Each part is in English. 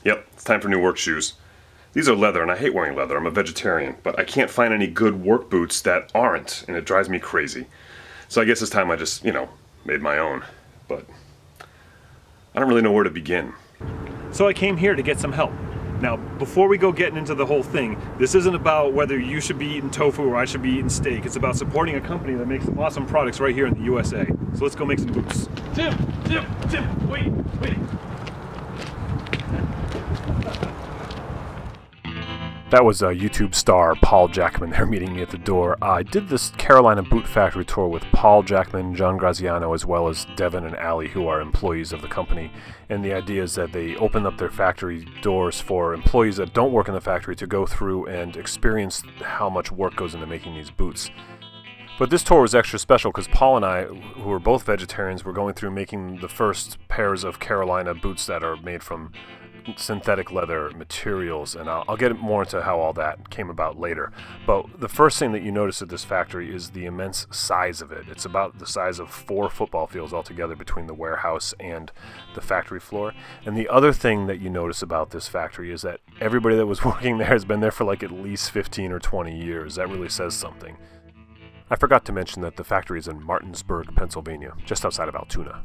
Yep, it's time for new work shoes. These are leather, and I hate wearing leather. I'm a vegetarian, but I can't find any good work boots that aren't, and it drives me crazy. So I guess it's time I just, made my own. But I don't really know where to begin. So I came here to get some help. Now, before we go getting into the whole thing, this isn't about whether you should be eating tofu or I should be eating steak. It's about supporting a company that makes some awesome products right here in the USA. So let's go make some boots. Tim, wait. That was YouTube star Paul Jackman there meeting me at the door. I did this Carolina boot factory tour with Paul Jackman, John Graziano, as well as Devin and Allie, who are employees of the company. And the idea is that they open up their factory doors for employees that don't work in the factory to go through and experience how much work goes into making these boots. But this tour was extra special because Paul and I, who are both vegetarians, were going through making the first pairs of Carolina boots that are made from synthetic leather materials, and I'll get more into how all that came about later. But the first thing that you notice at this factory is the immense size of it. It's about the size of 4 football fields altogether between the warehouse and the factory floor. And the other thing that you notice about this factory is that everybody that was working there has been there for like at least 15 or 20 years. That really says something. I forgot to mention that the factory is in Martinsburg, Pennsylvania, just outside of Altoona.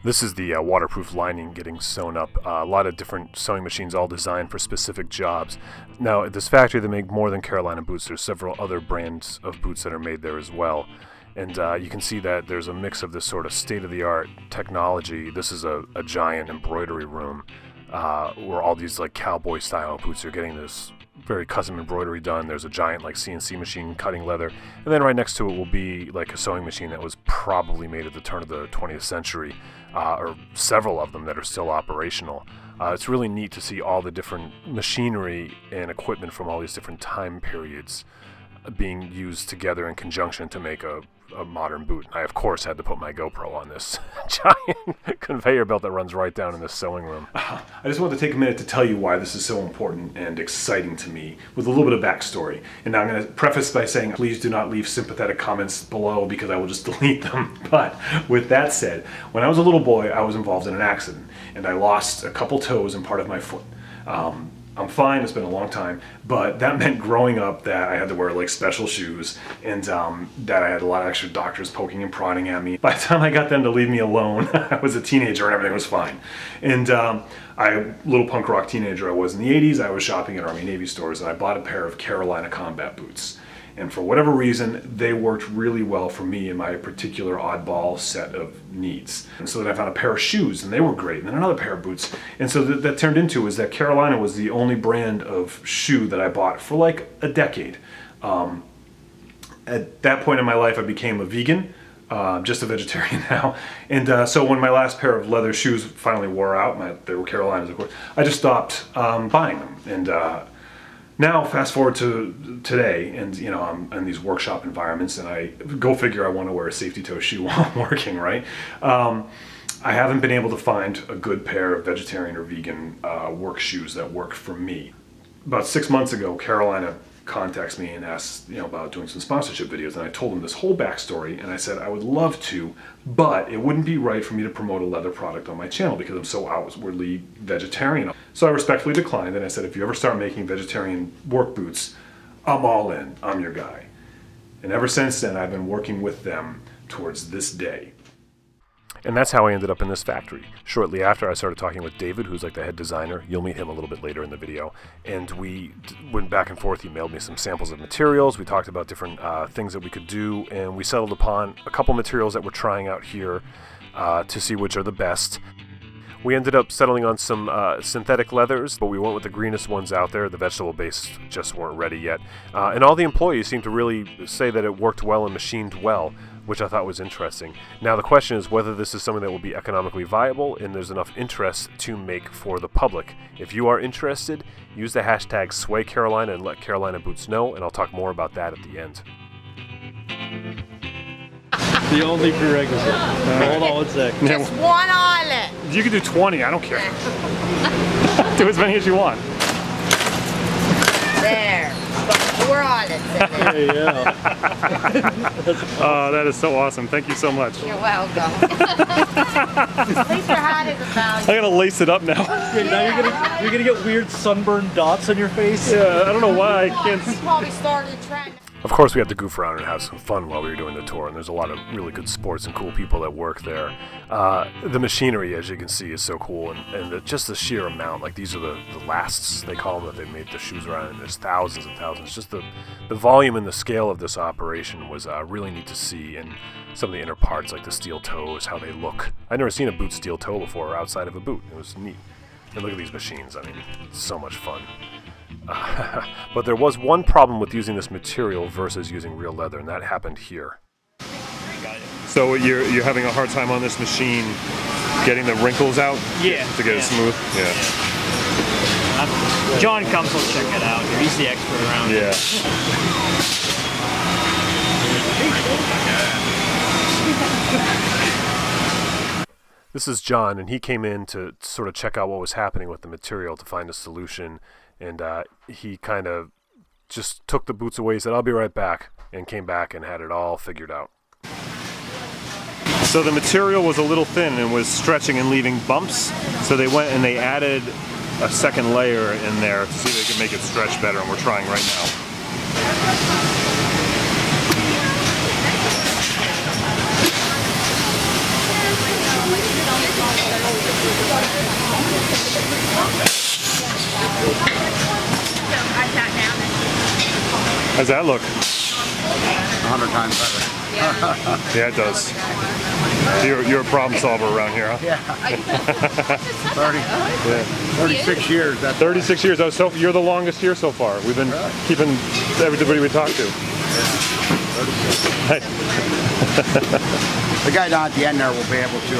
This is the waterproof lining getting sewn up. A lot of different sewing machines all designed for specific jobs. Now, at this factory, they make more than Carolina boots. There's several other brands of boots that are made there as well. And you can see that there's a mix of this sort of state-of-the-art technology. This is a giant embroidery room where all these like cowboy-style boots are getting this very custom embroidery done. There's a giant like CNC machine cutting leather, and then right next to it will be like a sewing machine that was probably made at the turn of the 20th century, or several of them that are still operational. It's really neat to see all the different machinery and equipment from all these different time periods being used together in conjunction to make a modern boot. I, of course, had to put my GoPro on this giant conveyor belt that runs right down in this sewing room. I just wanted to take a minute to tell you why this is so important and exciting to me with a little bit of backstory. And now I'm going to preface by saying, please do not leave sympathetic comments below because I will just delete them. But with that said, when I was a little boy, I was involved in an accident and I lost a couple toes and part of my foot. I'm fine, it's been a long time, but that meant growing up that I had to wear like special shoes and that I had a lot of extra doctors poking and prodding at me. By the time I got them to leave me alone, I was a teenager and everything was fine. And little punk rock teenager I was in the 80s, I was shopping at Army Navy stores and I bought a pair of Carolina combat boots. And for whatever reason, they worked really well for me and my particular oddball set of needs. And so then I found a pair of shoes, and they were great, and then another pair of boots. And so that turned into is that Carolina was the only brand of shoe that I bought for like a decade. At that point in my life, I became a vegan, just a vegetarian now. And so when my last pair of leather shoes finally wore out, they were Carolinas, of course, I just stopped buying them. And now, fast forward to today, and I'm in these workshop environments, and I go figure I want to wear a safety toe shoe while I'm working, right? I haven't been able to find a good pair of vegetarian or vegan work shoes that work for me. About 6 months ago, Carolina contacts me and asks, about doing some sponsorship videos, and I told them this whole backstory, and I said I would love to, but it wouldn't be right for me to promote a leather product on my channel because I'm so outwardly vegetarian. So I respectfully declined, and I said, if you ever start making vegetarian work boots, I'm all in, I'm your guy. And ever since then, I've been working with them towards this day. And that's how I ended up in this factory. Shortly after, I started talking with David, who's like the head designer. You'll meet him a little bit later in the video. And we went back and forth. He mailed me some samples of materials. We talked about different things that we could do. And we settled upon a couple materials that we're trying out here to see which are the best. We ended up settling on some synthetic leathers, but we went with the greenest ones out there. The vegetable-based just weren't ready yet. And all the employees seemed to really say that it worked well and machined well, which I thought was interesting. Now the question is whether this is something that will be economically viable and there's enough interest to make for the public. If you are interested, use the hashtag SwayCarolina and let Carolina Boots know, and I'll talk more about that at the end. The only prerequisite. Hold on 1 sec. Just one eyelet. You can do 20, I don't care. Do as many as you want. There. But we're bra that's in there. Yeah. Oh, that is so awesome. Thank you so much. You're welcome. At least your hat is about I gotta lace it up now. Yeah, now you're gonna get weird sunburned dots on your face. Yeah, I don't know why I can't. You probably started trying. Of course, we had to goof around and have some fun while we were doing the tour, and there's a lot of really good sports and cool people that work there. The machinery, as you can see, is so cool, and just the sheer amount. Like, these are the lasts, they call them, that they made the shoes around, and there's thousands and thousands. Just the volume and the scale of this operation was really neat to see, and some of the inner parts, like the steel toes, how they look. I'd never seen a boot steel toe before outside of a boot. It was neat. And look at these machines. I mean, it's so much fun. But there was one problem with using this material versus using real leather, and that happened here. So you're having a hard time on this machine getting the wrinkles out? Yeah. To get it smooth? Yeah. John comes, will check it out. He's the expert around here. This is John, and he came in to sort of check out what was happening with the material to find a solution. And he kind of just took the boots away, said, "I'll be right back," and came back and had it all figured out. So the material was a little thin and was stretching and leaving bumps. So they went and they added a second layer in there to see if they could make it stretch better, and we're trying right now. How's that look? 100 times better. Yeah, it does. You're a problem solver around here, huh? Yeah. 36 years. That's 36 years. Oh, so you're the longest here so far. We've been keeping everybody we talk to. Yeah, the guy down at the end there will be able to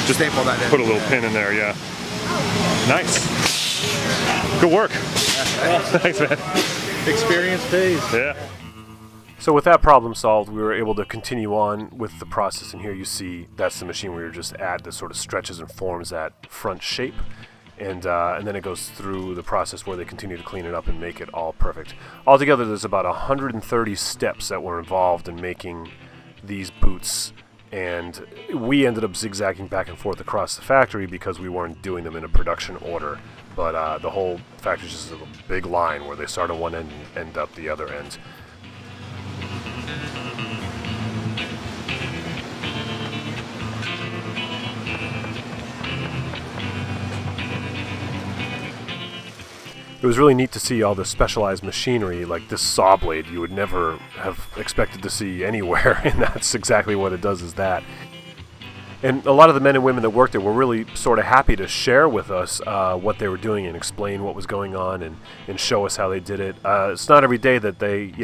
just staple that in. Put a little pin in there, yeah. Nice. Good work. Thanks, man. Experience pays. Yeah. So with that problem solved, we were able to continue on with the process, and here you see that's the machine we were just at that sort of stretches and forms that front shape, and then it goes through the process where they continue to clean it up and make it all perfect. Altogether, there's about 130 steps that were involved in making these boots, and we ended up zigzagging back and forth across the factory because we weren't doing them in a production order. But the whole factory is just a big line where they start on one end and end up the other end. It was really neat to see all the specialized machinery, like this saw blade you would never have expected to see anywhere, and that's exactly what it does, is that. And a lot of the men and women that worked there were really sort of happy to share with us what they were doing and explain what was going on and show us how they did it. It's not every day that they,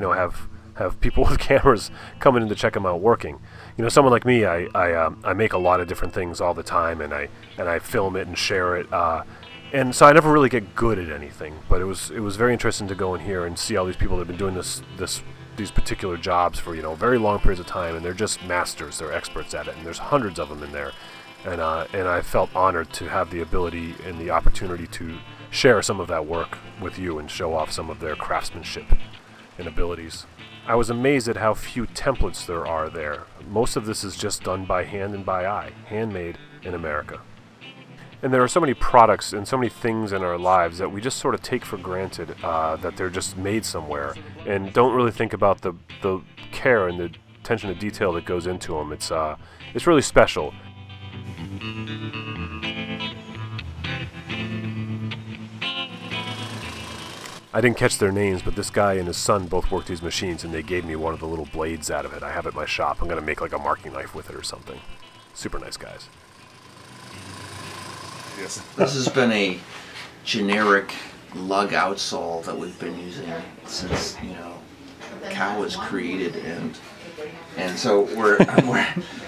have people with cameras coming in to check them out working. Someone like me, I make a lot of different things all the time, and I film it and share it. And so I never really get good at anything, but it was very interesting to go in here and see all these people that have been doing these particular jobs for very long periods of time, and they're just masters, they're experts at it, and there's hundreds of them in there, and I felt honored to have the ability and the opportunity to share some of that work with you and show off some of their craftsmanship and abilities. I was amazed at how few templates there are there. Most of this is just done by hand and by eye, handmade in America. And there are so many products and so many things in our lives that we just sort of take for granted that they're just made somewhere, and don't really think about the care and the attention to detail that goes into them. It's really special. I didn't catch their names, but this guy and his son both worked these machines, and they gave me one of the little blades out of it. I have it in my shop. I'm going to make like a marking knife with it or something. Super nice guys. Yes. This has been a generic lug outsole that we've been using since Cow was created, and so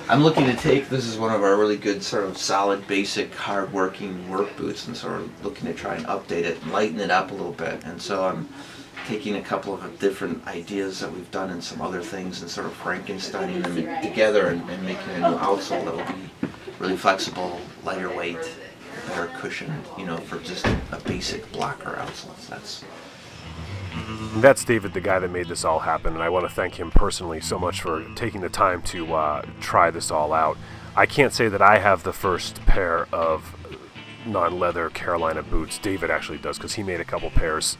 I'm looking to take, this is one of our really good sort of solid, basic, hard-working work boots, and sort of looking to try and update it and lighten it up a little bit. And so I'm taking a couple of different ideas that we've done and some other things and sort of Frankensteining them together and making a new outsole that will be really flexible, lighter weight, better cushion, for just a basic blocker outsole. And that's David, the guy that made this all happen, and I want to thank him personally so much for taking the time to try this all out. I can't say that I have the first pair of non-leather Carolina boots. David actually does, because he made a couple pairs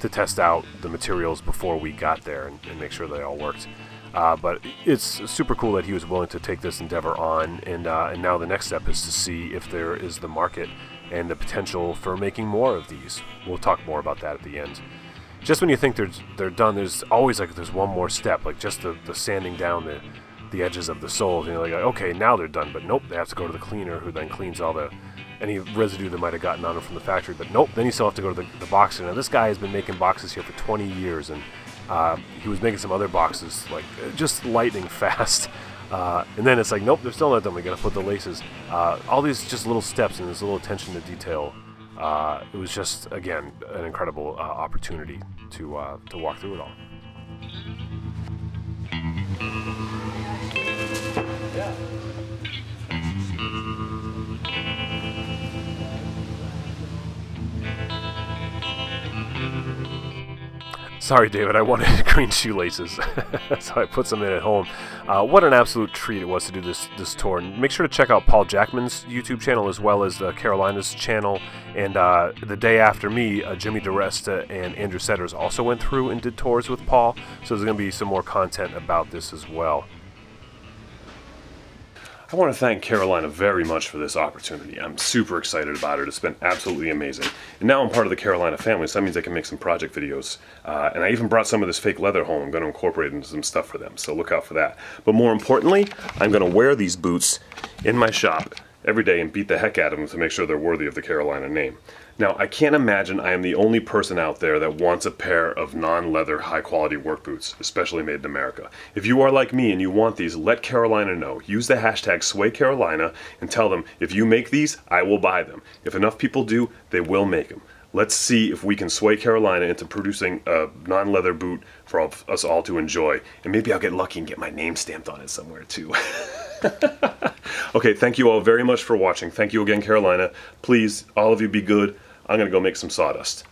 to test out the materials before we got there and make sure they all worked. But it's super cool that he was willing to take this endeavor on, and now the next step is to see if there is the market and the potential for making more of these. We'll talk more about that at the end. Just when you think they're done, there's always like there's one more step, like just the sanding down the edges of the soles, and you're like, okay, now they're done, but nope, they have to go to the cleaner, who then cleans all any residue that might have gotten on them from the factory. But nope, then you still have to go to the boxer. Now this guy has been making boxes here for 20 years, and he was making some other boxes like just lightning fast. And then it's like, nope, they're still not done. We gotta put the laces. All these just little steps and this little attention to detail. It was just, again, an incredible opportunity to walk through it all. Sorry, David, I wanted green shoelaces, so I put some in at home. What an absolute treat it was to do this tour. And make sure to check out Paul Jackman's YouTube channel, as well as the Carolina's channel. And the day after me, Jimmy DeResta and Andrew Setters also went through and did tours with Paul. So there's going to be some more content about this as well. I want to thank Carolina very much for this opportunity. I'm super excited about it. It's been absolutely amazing. And now I'm part of the Carolina family, so that means I can make some project videos. And I even brought some of this fake leather home. I'm going to incorporate it into some stuff for them, so look out for that. But more importantly, I'm going to wear these boots in my shop every day and beat the heck out of them to make sure they're worthy of the Carolina name. Now, I can't imagine I am the only person out there that wants a pair of non-leather, high-quality work boots, especially made in America. If you are like me and you want these, let Carolina know. Use the hashtag SwayCarolina and tell them, if you make these, I will buy them. If enough people do, they will make them. Let's see if we can sway Carolina into producing a non-leather boot for us all to enjoy. And maybe I'll get lucky and get my name stamped on it somewhere, too. Okay, thank you all very much for watching. Thank you again, Carolina. Please, all of you, be good. I'm going to go make some sawdust.